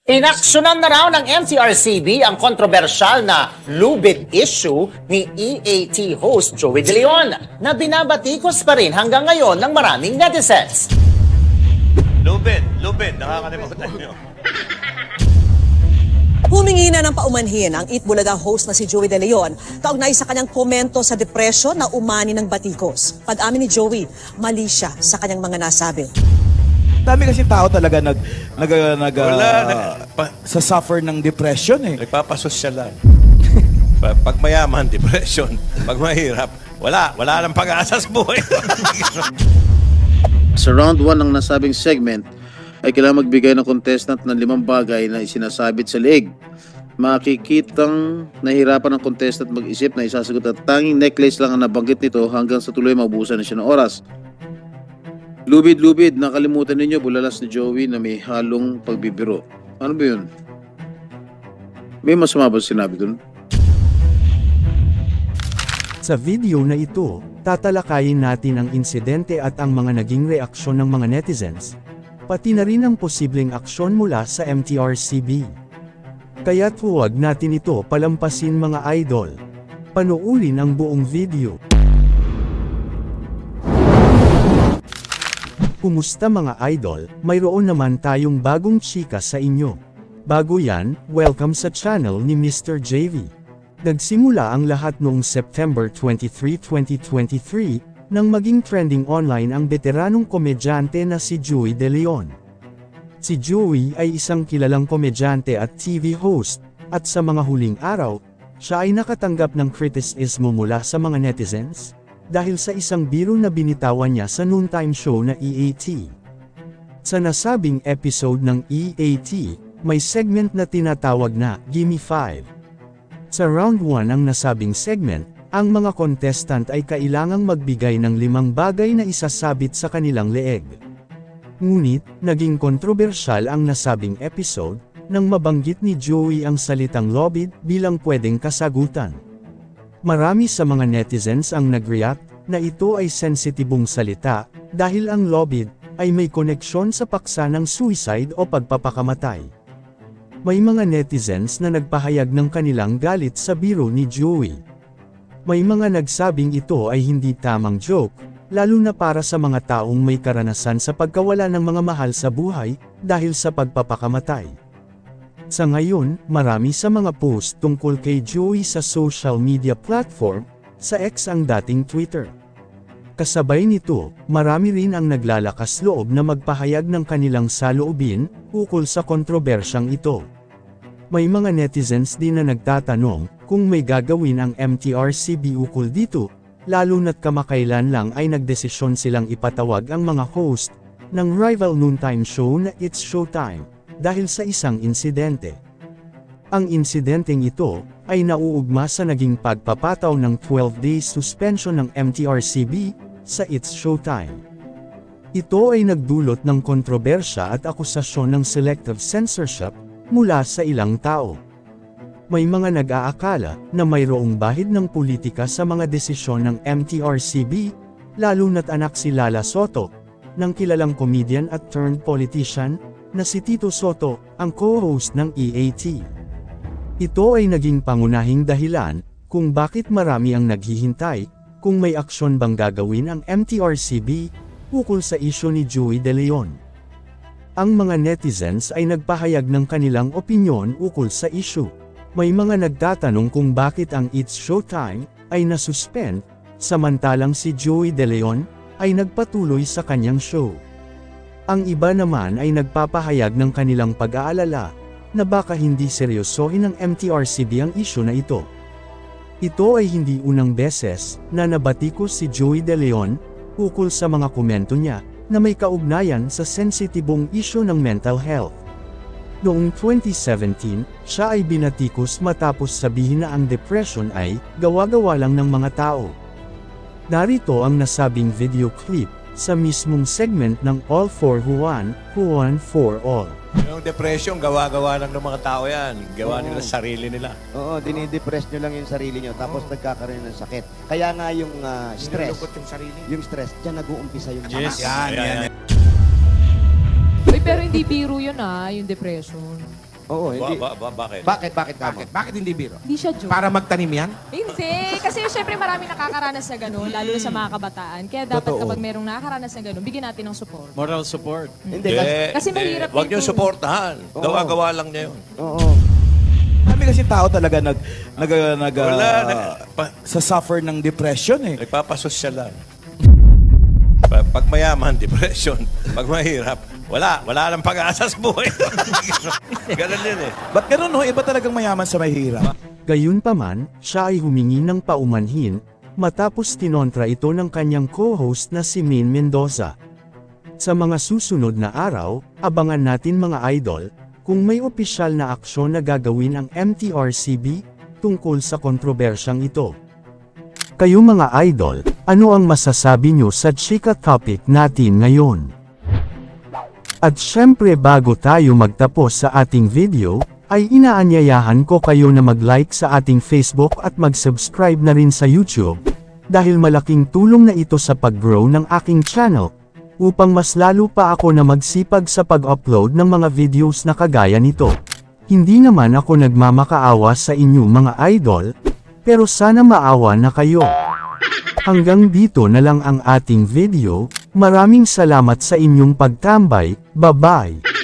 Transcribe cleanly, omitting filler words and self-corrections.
Inaksyonan na raw ng MTRCB ang kontrobersyal na lubid issue ni EAT host Joey De Leon na binabatikos pa rin hanggang ngayon ng maraming netizens. Lubid, nakakalimutan nyo. Humingi na ng paumanhin ang Eat Bulaga host na si Joey De Leon kaugnay sa kanyang komento sa depresyon na umani ng batikos. Pag-amin ni Joey, mali siya sa kanyang mga nasabi. Dami kasi tao talaga sa suffer ng depression eh. Nagpapasosyalan. Pag mayaman, depression. Pag mahirap, wala nang pag-asa sa buhay. Sa round 1 ng nasabing segment ay kailangan magbigay ng contestant ng 5 bagay na isinasabit sa leeg. Makikitang nahirapan ng contestant mag-isip na isasagot at tanging necklace lang ang nabanggit nito hanggang sa tuloy mabusan na siya ng oras. Lubid, nakalimutan ninyo bulalas ni Joey na may halong pagbibiro. Ano ba yun? May masama ba sinabi dun? Sa video na ito, tatalakayin natin ang insidente at ang mga naging reaksyon ng mga netizens, pati na rin ang posibleng aksyon mula sa MTRCB. Kaya't huwag natin ito palampasin mga idol. Panoorin ang buong video. Kumusta mga idol, mayroon naman tayong bagong chika sa inyo. Bago yan, welcome sa channel ni Mr. JV. Nagsimula ang lahat noong September 23, 2023, nang maging trending online ang veteranong komedyante na si Joey De Leon. Si Joey ay isang kilalang komedyante at TV host, at sa mga huling araw, siya ay nakatanggap ng kritisismo mula sa mga netizens, dahil sa isang biro na binitawan niya sa noontime show na EAT. Sa nasabing episode ng EAT, may segment na tinatawag na Gimme 5. Sa round 1 ng nasabing segment, ang mga contestant ay kailangang magbigay ng 5 bagay na isasabit sa kanilang leeg. Ngunit, naging kontrobersyal ang nasabing episode, nang mabanggit ni Joey ang salitang lobid bilang pwedeng kasagutan. Marami sa mga netizens ang nag-react na ito ay sensitibong salita dahil ang lobid ay may koneksyon sa paksa ng suicide o pagpapakamatay. May mga netizens na nagpahayag ng kanilang galit sa biro ni Joey. May mga nagsabing ito ay hindi tamang joke, lalo na para sa mga taong may karanasan sa pagkawala ng mga mahal sa buhay dahil sa pagpapakamatay. Sa ngayon, marami sa mga post tungkol kay Joey sa social media platform, sa X ang dating Twitter. Kasabay nito, marami rin ang naglalakas loob na magpahayag ng kanilang saloobin, ukol sa kontrobersyang ito. May mga netizens din na nagtatanong, kung may gagawin ang MTRCB ukol dito, lalo na't kamakailan lang ay nagdesisyon silang ipatawag ang mga host, ng rival noontime show na It's Showtime, dahil sa isang insidente. Ang insidenteng ito, ay nauugma sa naging pagpapataw ng 12 days suspension ng MTRCB, sa It's Showtime. Ito ay nagdulot ng kontrobersya at akusasyon ng selective censorship, mula sa ilang tao. May mga nag-aakala, na mayroong bahid ng politika sa mga desisyon ng MTRCB, lalo na't anak si Lala Soto, ng kilalang comedian at turned politician, na si Tito Soto, ang co-host ng EAT. Ito ay naging pangunahing dahilan, kung bakit marami ang naghihintay, kung may aksyon bang gagawin ang MTRCB, ukol sa isyu ni Joey De Leon. Ang mga netizens ay nagpahayag ng kanilang opinyon ukol sa isyu. May mga nagtatanong kung bakit ang It's Showtime, ay nasuspend, samantalang si Joey De Leon, ay nagpatuloy sa kanyang show. Ang iba naman ay nagpapahayag ng kanilang pag-aalala, na baka hindi seryosohin ng MTRCB ang isyu na ito. Ito ay hindi unang beses, na nabatikos si Joey De Leon, ukol sa mga komento niya, na may kaugnayan sa sensitibong isyu ng mental health. Noong 2017, siya ay binatikos matapos sabihin na ang depression ay, gawa-gawa lang ng mga tao. Narito ang nasabing video clip, sa mismong segment ng All for Juan, Juan for All. Yung depression, gawa-gawa lang ng mga tao yan. Gawa nila sa sarili nila. Oo, dinidepress nyo lang yung sarili nyo, tapos nagkakaroon ng sakit. Kaya nga yung stress, Nilulungkot yung sarili. yung stress, dyan nag-uumpisa yung Yes. sama. Yan. Uy, pero hindi biro yun yung depression. Oo, hindi. Bakit? Bakit kamo? Bakit hindi biro? Hindi siya joke. Para magtanim yan? Hindi. Kasi syempre maraming nakakaranas na gano'n, lalo na sa mga kabataan. Kaya dapat Totoo. kapag merong nakakaranas na gano'n, bigyan natin ng support. Moral support. Hindi, Kasi mahirap Huwag din niyong to. suportahan. Gawa-gawa lang niya yun. Oo. Dami kasi tao talaga sa suffer ng depression eh. Nagpapasosyal lang. Pag mayaman, depression. Pag mahirap, wala nang pag-asa sa buhay. Ganun din eh. Ba't ganun ho? Iba talagang mayaman sa mahirap. Gayunpaman, siya ay humingi ng paumanhin, matapos tinontra ito ng kanyang co-host na si Min Mendoza. Sa mga susunod na araw, abangan natin mga idol, kung may opisyal na aksyon na gagawin ang MTRCB, tungkol sa kontrobersyang ito. Kayo mga idol, ano ang masasabi nyo sa chika topic natin ngayon? At syempre bago tayo magtapos sa ating video, ay inaanyayahan ko kayo na mag-like sa ating Facebook at mag-subscribe na rin sa YouTube, dahil malaking tulong na ito sa pag-grow ng aking channel, upang mas lalo pa ako na magsipag sa pag-upload ng mga videos na kagaya nito. Hindi naman ako nagmamakaawa sa inyo mga idol, pero sana maawa na kayo. Hanggang dito na lang ang ating video, maraming salamat sa inyong pagtambay, bye-bye!